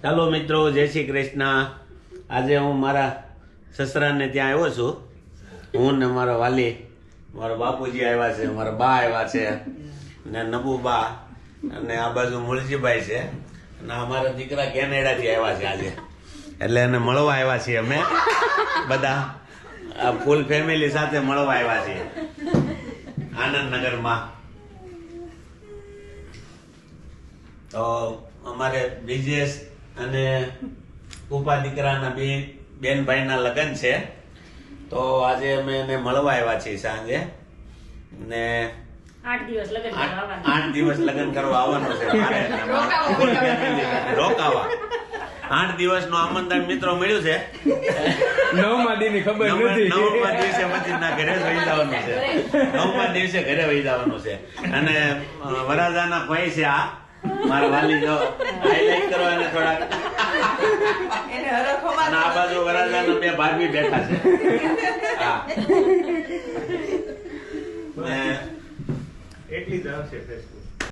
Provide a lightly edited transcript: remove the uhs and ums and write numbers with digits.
ચાલો મિત્રો, જય શ્રી કૃષ્ણ। આજે હું મારા સસરાને ત્યાં આવ્યો છું। હું ને મારા વાલી, મારા બાપુજી આવ્યા છે, મારા બા આવ્યા છે ને નબુબા, અને આ બાજુ મુળજીભાઈ છે, અને અમારા દીકરા કેનેડાથી આવ્યા છે આજે, એટલે એને મળવા આવ્યા છીએ અમે બધા ફૂલ ફેમિલી સાથે મળવા આવ્યા છીએ આનંદનગરમાં। તો અમારે બ્રિજેશ અને ઉપા દીકરાના બેન ભાઈના લગ્ન છે, તો આજે અમે એને મળવા આવ્યા છીએ સાંજે, ને 8 દિવસ લગ્ન કરવા આવવાનું છે મારે રોકાવા। 8 દિવસનું આમંત્રણ મિત્રો મળ્યું છે। 9મા દિવસની ખબર નથી। 9મા દિવસે પછી ના ઘરે વહી જવાનું છે, 9મા દિવસે ઘરે વહી જવાનું છે। અને વરાજાના ભાઈ છે આ મારા વાલી, જો હાઈલાઈટ કરવાને થોડાક, અને આ બાજુ વરાજાના બે ભાભી બેઠા છે। હા, એટલી જ આવશે ફેસબુક।